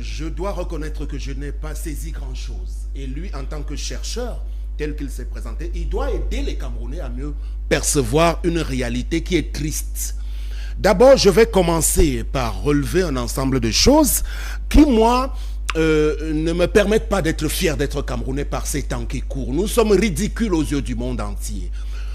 je dois reconnaître que je n'ai pas saisi grand-chose. Et lui, en tant que chercheur, tel qu'il s'est présenté, il doit aider les Camerounais à mieux percevoir une réalité qui est triste. D'abord, je vais commencer par relever un ensemble de choses qui, moi, ne me permettent pas d'être fier d'être Camerounais par ces temps qui courent. Nous sommes ridicules aux yeux du monde entier.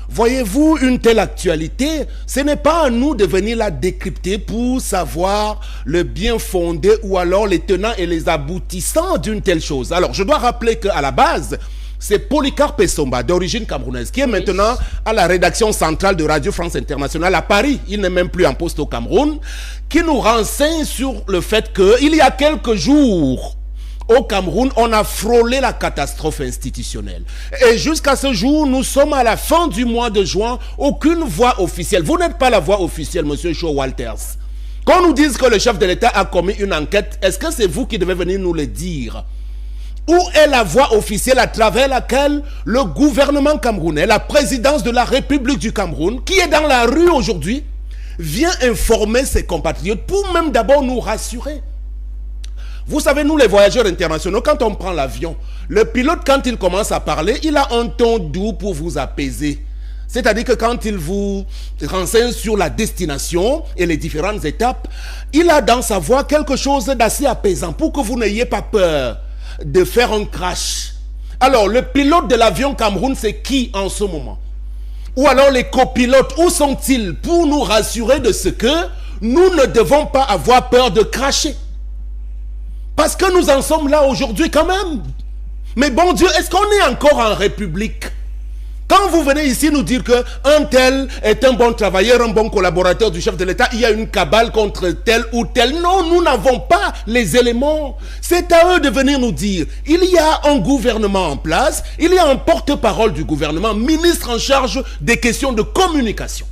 Voyez-vous, une telle actualité, ce n'est pas à nous de venir la décrypter pour savoir le bien fondé ou alors les tenants et les aboutissants d'une telle chose. Alors, je dois rappeler qu'à la base, c'est Polycarpe Essomba, d'origine camerounaise, qui est maintenant à la rédaction centrale de Radio France Internationale à Paris. Il n'est même plus en poste au Cameroun, qui nous renseigne sur le fait qu'il y a quelques jours, au Cameroun, on a frôlé la catastrophe institutionnelle. Et jusqu'à ce jour, nous sommes à la fin du mois de juin, aucune voix officielle. Vous n'êtes pas la voix officielle, monsieur Showalters. Quand on nous dise que le chef de l'État a commis une enquête, est-ce que c'est vous qui devez venir nous le dire? Où est la voie officielle à travers laquelle le gouvernement camerounais, la présidence de la République du Cameroun, qui est dans la rue aujourd'hui, vient informer ses compatriotes pour même d'abord nous rassurer? Vous savez, nous les voyageurs internationaux, quand on prend l'avion, le pilote, quand il commence à parler, il a un ton doux pour vous apaiser. C'est-à-dire que quand il vous renseigne sur la destination et les différentes étapes, il a dans sa voix quelque chose d'assez apaisant pour que vous n'ayez pas peur de faire un crash. Alors, le pilote de l'avion Cameroun, c'est qui en ce moment? Ou alors les copilotes, où sont-ils pour nous rassurer de ce que nous ne devons pas avoir peur de crasher? Parce que nous en sommes là aujourd'hui quand même. Mais bon Dieu, est-ce qu'on est encore en République? Quand vous venez ici nous dire qu'un tel est un bon travailleur, un bon collaborateur du chef de l'État, il y a une cabale contre tel ou tel. Non, nous n'avons pas les éléments. C'est à eux de venir nous dire. Il y a un gouvernement en place, il y a un porte-parole du gouvernement, ministre en charge des questions de communication.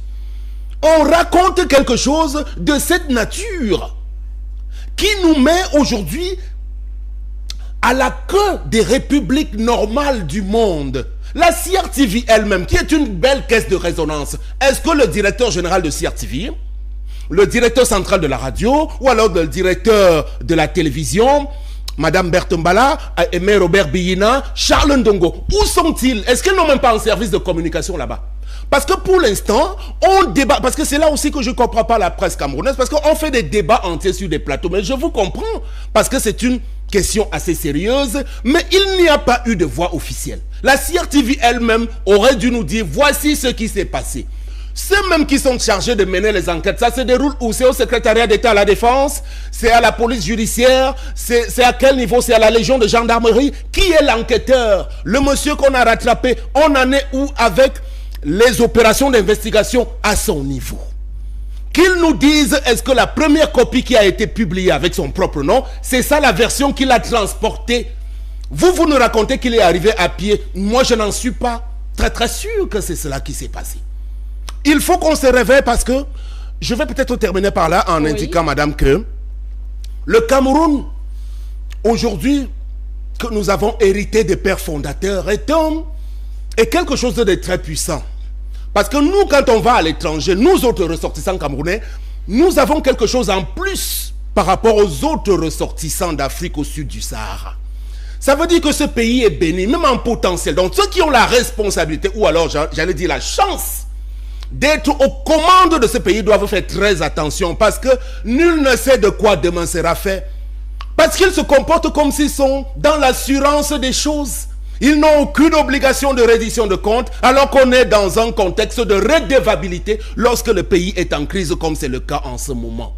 On raconte quelque chose de cette nature qui nous met aujourd'hui à la queue des républiques normales du monde. La CRTV elle-même, qui est une belle caisse de résonance, est-ce que le directeur général de CRTV, le directeur central de la radio, ou alors le directeur de la télévision, Madame Berthe Mbala, Aimé Robert Biyina, Charles Ndongo, où sont-ils? Est-ce qu'ils n'ont même pas un service de communication là-bas? Parce que pour l'instant, on débat, parce que c'est là aussi que je ne comprends pas la presse camerounaise, parce qu'on fait des débats entiers sur des plateaux, mais je vous comprends, parce que c'est une question assez sérieuse, mais il n'y a pas eu de voix officielle. La CRTV elle-même aurait dû nous dire, voici ce qui s'est passé. Ceux mêmes qui sont chargés de mener les enquêtes, ça se déroule où? C'est au secrétariat d'État à la Défense? C'est à la police judiciaire? C'est à quel niveau? C'est à la Légion de gendarmerie? Qui est l'enquêteur? Le monsieur qu'on a rattrapé, on en est où avec les opérations d'investigation à son niveau? Qu'ils nous disent, est-ce que la première copie qui a été publiée avec son propre nom, c'est ça la version qu'il a transportée? Vous nous racontez qu'il est arrivé à pied. Moi, je n'en suis pas très sûr que c'est cela qui s'est passé. Il faut qu'on se réveille parce que, je vais peut-être terminer par là en indiquant, madame, que le Cameroun, aujourd'hui, que nous avons hérité des pères fondateurs, est quelque chose de très puissant. Parce que nous, quand on va à l'étranger, nous autres ressortissants camerounais, nous avons quelque chose en plus par rapport aux autres ressortissants d'Afrique au sud du Sahara. Ça veut dire que ce pays est béni, même en potentiel. Donc ceux qui ont la responsabilité, ou alors j'allais dire la chance, d'être aux commandes de ce pays doivent faire très attention parce que nul ne sait de quoi demain sera fait. Parce qu'ils se comportent comme s'ils sont dans l'assurance des choses. Ils n'ont aucune obligation de reddition de comptes alors qu'on est dans un contexte de redevabilité lorsque le pays est en crise comme c'est le cas en ce moment.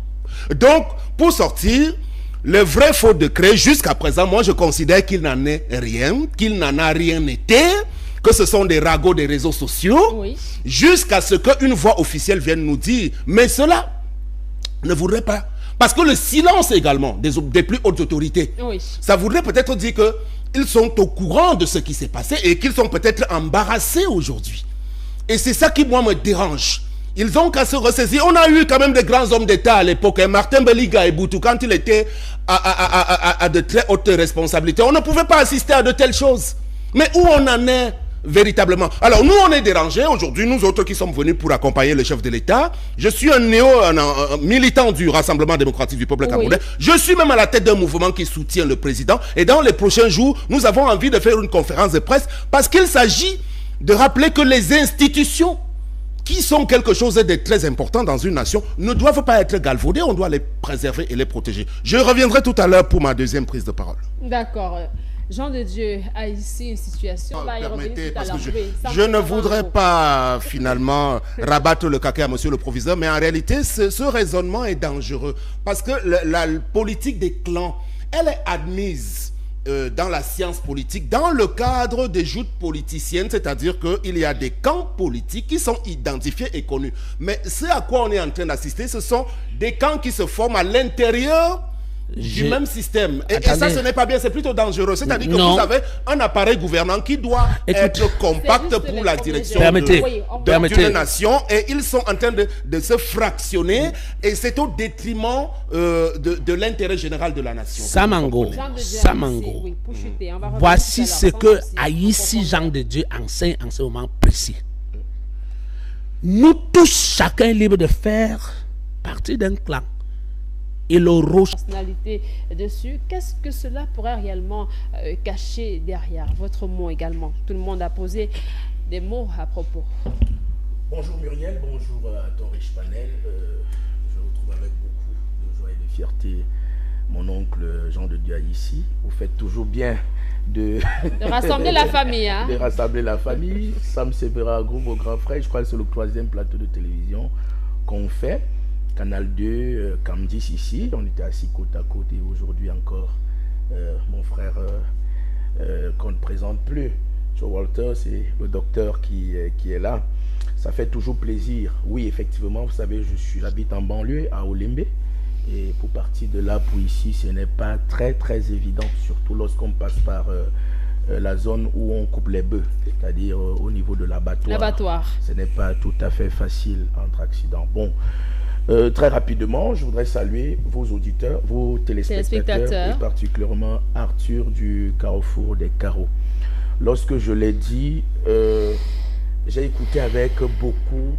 Donc, pour sortir, le vrai faux décret, jusqu'à présent, moi je considère qu'il n'en est rien, qu'il n'en a rien été, que ce sont des ragots des réseaux sociaux, jusqu'à ce qu'une voix officielle vienne nous dire, mais cela ne voudrait pas. Parce que le silence également des plus hautes autorités, ça voudrait peut-être dire qu'ils sont au courant de ce qui s'est passé et qu'ils sont peut-être embarrassés aujourd'hui. Et c'est ça qui, moi, me dérange. Ils ont qu'à se ressaisir. On a eu quand même des grands hommes d'État à l'époque. Martin Beliga et Boutou, quand il était à de très hautes responsabilités, on ne pouvait pas assister à de telles choses. Mais où on en est véritablement. Alors nous, on est dérangés aujourd'hui, nous autres qui sommes venus pour accompagner le chef de l'État. Je suis un militant du Rassemblement démocratique du peuple camerounais. Je suis même à la tête d'un mouvement qui soutient le président. Et dans les prochains jours, nous avons envie de faire une conférence de presse parce qu'il s'agit de rappeler que les institutions qui sont quelque chose de très important dans une nation, ne doivent pas être galvaudées, on doit les préserver et les protéger. Je reviendrai tout à l'heure pour ma deuxième prise de parole. D'accord. Jean de Dieu a ici une situation. Permettez, parce que je ne voudrais pas finalement rabattre le caca à monsieur le proviseur, mais en réalité, ce raisonnement est dangereux. Parce que la politique des clans, elle est admise dans la science politique, dans le cadre des joutes politiciennes, c'est-à-dire qu'il y a des camps politiques qui sont identifiés et connus. Mais ce à quoi on est en train d'assister, ce sont des camps qui se forment à l'intérieur du même système. Et ça, ce n'est pas bien, c'est plutôt dangereux. C'est-à-dire que vous avez un appareil gouvernant qui doit être compact pour la direction d'une nation, et ils sont en train de se fractionner, et c'est au détriment de l'intérêt général de la nation. Samango, voici ce que Haïti Jean de Dieu enseigne en ce moment précis. Nous tous, chacun est libre de faire partie d'un clan. Et le personnalité dessus, qu'est-ce que cela pourrait réellement cacher derrière votre mot également? Tout le monde a posé des mots à propos. Bonjour Muriel, bonjour à ton riche panel. Je retrouve avec beaucoup de joie et de fierté mon oncle Jean de Dieu ici. Vous faites toujours bien de rassembler la famille. Hein? De rassembler la famille. Sam Severa, groupe au grand frère, je crois que c'est le 3e plateau de télévision qu'on fait. Canal 2, Camdis ici, on était assis côte à côte, et aujourd'hui encore, mon frère qu'on ne présente plus, Joe Walter, c'est le docteur qui est là. Ça fait toujours plaisir. Oui, effectivement, vous savez, j'habite en banlieue, à Olembe, et pour partir de là, pour ici, ce n'est pas très évident, surtout lorsqu'on passe par la zone où on coupe les bœufs, c'est-à-dire au niveau de l'abattoir. Ce n'est pas tout à fait facile entre accidents. Bon. Très rapidement, je voudrais saluer vos auditeurs, vos téléspectateurs, et particulièrement Arthur du Carrefour des Carreaux. Lorsque je l'ai dit, j'ai écouté avec beaucoup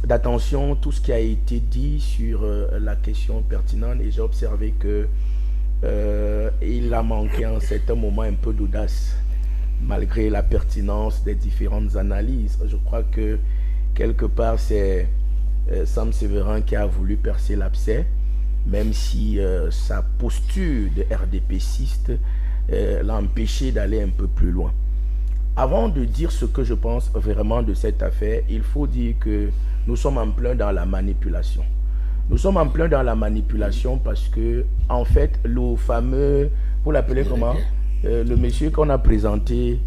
d'attention tout ce qui a été dit sur la question pertinente, et j'ai observé que il a manqué en certains moments un peu d'audace, malgré la pertinence des différentes analyses. Je crois que quelque part c'est Sam Sévérin qui a voulu percer l'abcès, même si sa posture de RDPciste l'a empêché d'aller un peu plus loin. Avant de dire ce que je pense vraiment de cette affaire, il faut dire que nous sommes en plein dans la manipulation. Nous sommes en plein dans la manipulation parce que, en fait, le fameux, vous l'appelez comment, le monsieur qu'on a présenté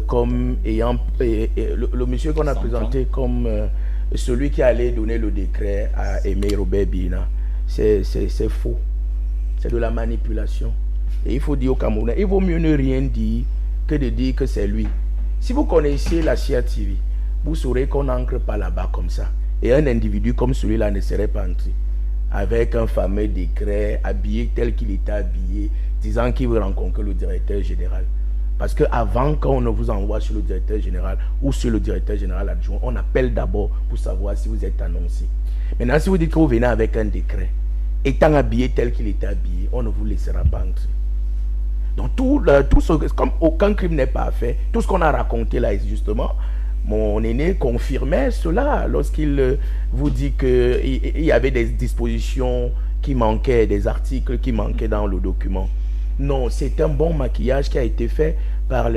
comme ayant, le monsieur qu'on a présenté comme celui qui allait donner le décret à Aimé Robert Bina, c'est faux. C'est de la manipulation. Et il faut dire au Camerounais, il vaut mieux ne rien dire que de dire que c'est lui. Si vous connaissez la CIA TV, vous saurez qu'on n'entre pas là-bas comme ça. Et un individu comme celui-là ne serait pas entré avec un fameux décret, habillé tel qu'il était habillé, disant qu'il veut rencontrer le directeur général. Parce qu'avant, quand on ne vous envoie sur le directeur général ou sur le directeur général adjoint, on appelle d'abord pour savoir si vous êtes annoncé. Maintenant, si vous dites que vous venez avec un décret, étant habillé tel qu'il était habillé, on ne vous laissera pas entrer. Donc, comme aucun crime n'est pas fait, tout ce qu'on a raconté là, justement, mon aîné confirmait cela lorsqu'il vous dit qu'il y avait des dispositions qui manquaient, des articles qui manquaient dans le document. Non, c'est un bon maquillage qui a été fait par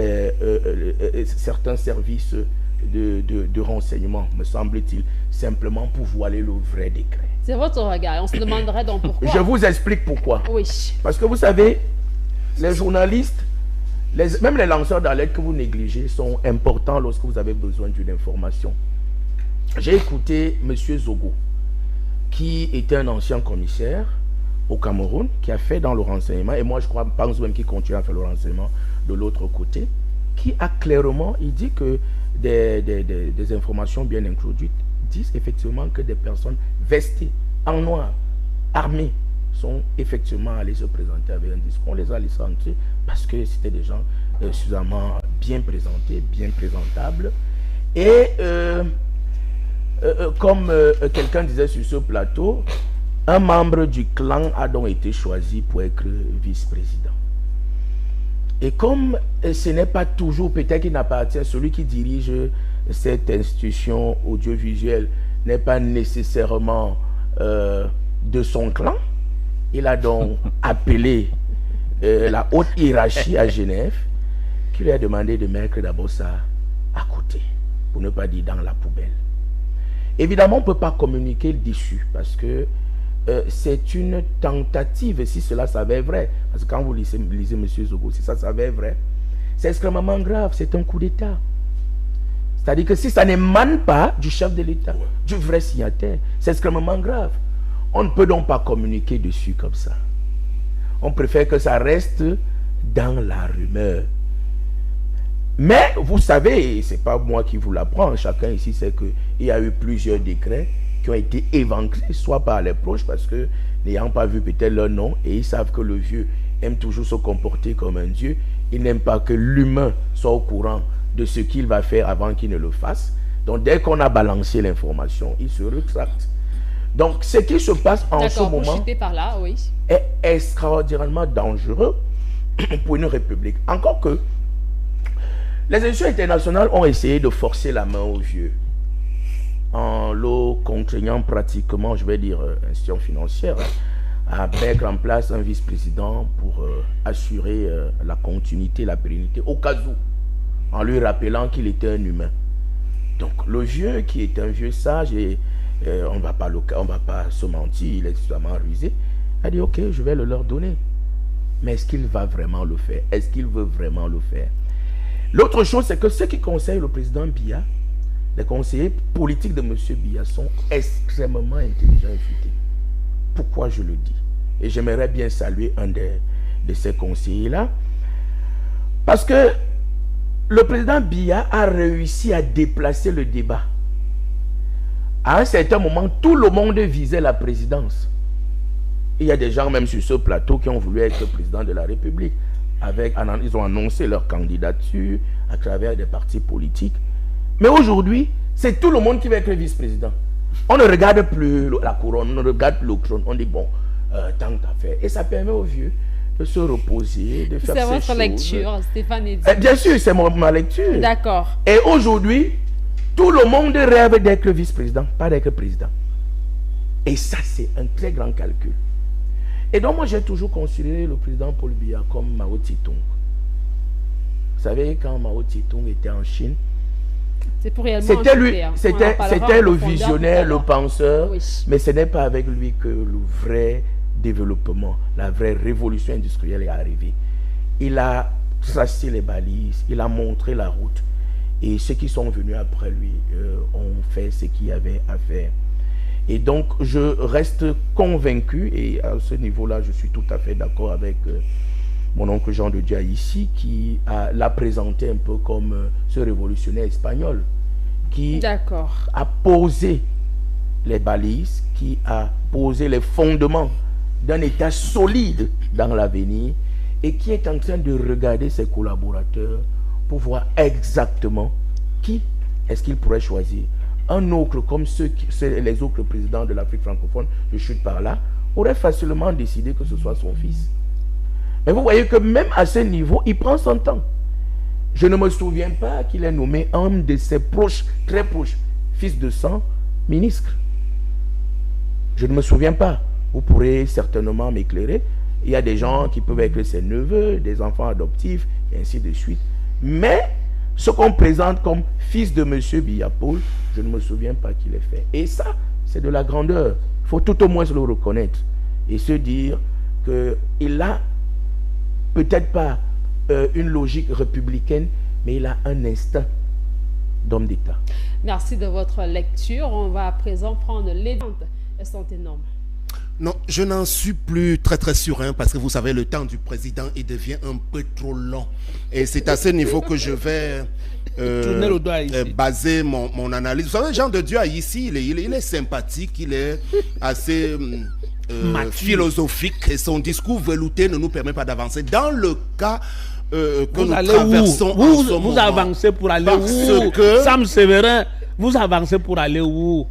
certains services de renseignement, me semble-t-il, simplement pour voiler le vrai décret. C'est votre regard. On se demanderait donc pourquoi. Je vous explique pourquoi. Oui. Parce que vous savez, les journalistes, même les lanceurs d'alerte que vous négligez sont importants lorsque vous avez besoin d'une information. J'ai écouté M. Zogo, qui était un ancien commissaire au Cameroun, qui a fait dans le renseignement, et moi je pense même qu'il continue à faire le renseignement de l'autre côté, qui a clairement, il dit que des informations bien introduites disent effectivement que des personnes vestées en noir, armées, sont effectivement allées se présenter avec un discours. On les a laissés entrer parce que c'était des gens suffisamment bien présenté, bien présentable. Et comme quelqu'un disait sur ce plateau, un membre du clan a donc été choisi pour être vice-président. Et comme ce n'est pas toujours, peut-être qu'il n'appartient, celui qui dirige cette institution audiovisuelle n'est pas nécessairement de son clan, il a donc appelé la haute hiérarchie à Genève, qui lui a demandé de mettre d'abord ça à côté, pour ne pas dire dans la poubelle. Évidemment, on ne peut pas communiquer dessus, parce que c'est une tentative, si cela s'avère vrai, parce que quand vous lisez M. Zogo, si ça s'avère vrai, c'est extrêmement grave, c'est un coup d'État. C'est-à-dire que si ça n'émane pas du chef de l'État, du vrai signataire, c'est extrêmement grave. On ne peut donc pas communiquer dessus comme ça. On préfère que ça reste dans la rumeur. Mais vous savez, ce n'est pas moi qui vous l'apprends, chacun ici sait qu'il y a eu plusieurs décrets qui ont été éventrés, soit par les proches, parce que n'ayant pas vu peut-être leur nom, et ils savent que le vieux aime toujours se comporter comme un dieu, il n'aime pas que l'humain soit au courant de ce qu'il va faire avant qu'il ne le fasse. Donc dès qu'on a balancé l'information, il se rétracte. Donc ce qui se passe en ce moment par là, oui, est extraordinairement dangereux pour une république. Encore que les institutions internationales ont essayé de forcer la main au vieux en le contraignant pratiquement, je vais dire, institution financière, à mettre en place un vice-président pour assurer la continuité, la pérennité, au cas où, en lui rappelant qu'il était un humain. Donc le vieux, qui est un vieux sage, et on ne va pas se mentir, il est extrêmement rusé, a dit ok, je vais le leur donner. Mais est-ce qu'il va vraiment le faire? Est-ce qu'il veut vraiment le faire? L'autre chose, c'est que ceux qui conseillent le président Biya, les conseillers politiques de M. Biya sont extrêmement intelligents et futés. Pourquoi je le dis? Et j'aimerais bien saluer un de ces conseillers-là. Parce que le président Biya a réussi à déplacer le débat. À un certain moment, tout le monde visait la présidence. Il y a des gens même sur ce plateau qui ont voulu être président de la République. Ils ont annoncé leur candidature à travers des partis politiques. Mais aujourd'hui, c'est tout le monde qui va être vice-président. On ne regarde plus la couronne, on ne regarde plus le trône. On dit bon, tant qu'à faire. Et ça permet aux vieux de se reposer, de faire ses choses. C'est votre lecture, Stéphane. Bien sûr, c'est ma lecture. D'accord. Et aujourd'hui, tout le monde rêve d'être vice-président, pas d'être président. Et ça, c'est un très grand calcul. Et donc, moi, j'ai toujours considéré le président Paul Biya comme Mao Tse-tung. Vous savez, quand Mao Tse-tung était en Chine, c'était lui, c'était le visionnaire, le penseur, oui. Mais ce n'est pas avec lui que le vrai développement, la vraie révolution industrielle est arrivée. Il a tracé les balises, il a montré la route, et ceux qui sont venus après lui ont fait ce qu'il y avait à faire. Et donc, je reste convaincu, et à ce niveau-là, je suis tout à fait d'accord avec mon oncle Jean de Dieu ici, qui l'a présenté un peu comme ce révolutionnaire espagnol, qui a posé les balises, qui a posé les fondements d'un État solide dans l'avenir, et qui est en train de regarder ses collaborateurs pour voir exactement qui est-ce qu'il pourrait choisir. Un autre, comme les autres présidents de l'Afrique francophone, je chute par là, aurait facilement décidé que ce soit son fils. Mais vous voyez que même à ce niveau, il prend son temps. Je ne me souviens pas qu'il ait nommé un de ses proches, très proches, fils de sang, ministre. Je ne me souviens pas. Vous pourrez certainement m'éclairer. Il y a des gens qui peuvent être ses neveux, des enfants adoptifs, et ainsi de suite. Mais ce qu'on présente comme fils de M. Biya Paul, je ne me souviens pas qu'il ait fait. Et ça, c'est de la grandeur. Il faut tout au moins le reconnaître et se dire qu'il a peut-être pas une logique républicaine, mais il a un instinct d'homme d'État. Merci de votre lecture. On va à présent prendre les ventes. Elles sont énormes. Non, je n'en suis plus très sûr, hein, parce que vous savez, le temps du président, il devient un peu trop long. Et c'est à ce niveau que je vais baser mon analyse. Vous savez, Jean de Dieu ici, il est sympathique, il est assez philosophique, et son discours velouté ne nous permet pas d'avancer. Dans le cas que Vous nous allez traversons où? en ce Vous moment. avancez pour aller Parce où? que- Sam Séverin, vous avancez pour aller où?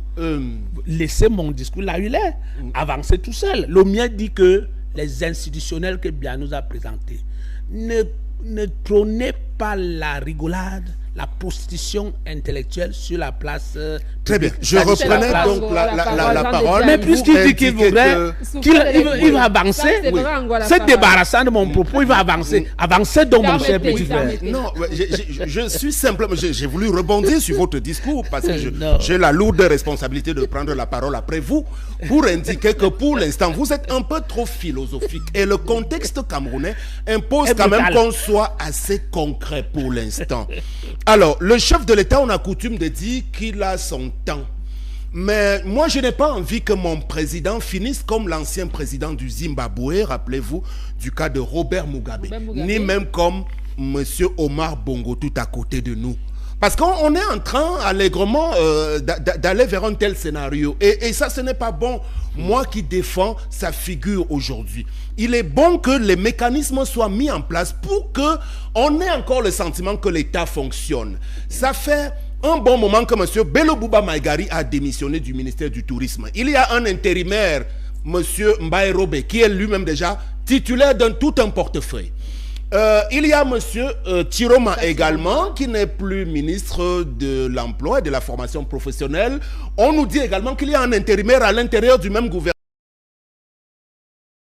Laissez mon discours là, il est. Avancez tout seul. Le mien dit que les institutionnels que Bien nous a présentés, ne trônez pas la rigolade, la prostitution intellectuelle sur la place. Très bien. Je publique. reprenais la donc la parole. parole. Mais puisqu'il dit qu'il voudrait, il va avancer, Ça, c'est vrai, Angola, se parole. débarrassant de mon propos, il va avancer. Avancez donc, mon cher Permettez, petit frère. permettez. Non, je suis simplement, j'ai voulu rebondir sur votre discours parce que Non. j'ai la lourde responsabilité de prendre la parole après vous pour indiquer que pour l'instant, vous êtes un peu trop philosophique et le contexte camerounais impose Et quand même brutal. qu'on soit assez concret pour l'instant. Alors, le chef de l'État, on a coutume de dire qu'il a son temps. Mais moi, je n'ai pas envie que mon président finisse comme l'ancien président du Zimbabwe, rappelez-vous, du cas de Robert Mugabe, Robert Mugabe. ni même comme M. Omar Bongo tout à côté de nous. Parce qu'on est en train allègrement d'aller vers un tel scénario. Et ça, ce n'est pas bon. Moi qui défends sa figure aujourd'hui. Il est bon que les mécanismes soient mis en place pour qu'on ait encore le sentiment que l'État fonctionne. Ça fait un bon moment que M. Bello Bouba Maïgari a démissionné du ministère du Tourisme. Il y a un intérimaire, M. Mbaye Robé, qui est lui-même déjà titulaire d'un tout un portefeuille. Il y a M. Tiroma également, qui n'est plus ministre de l'Emploi et de la formation professionnelle. On nous dit également qu'il y a un intérimaire à l'intérieur du même gouvernement.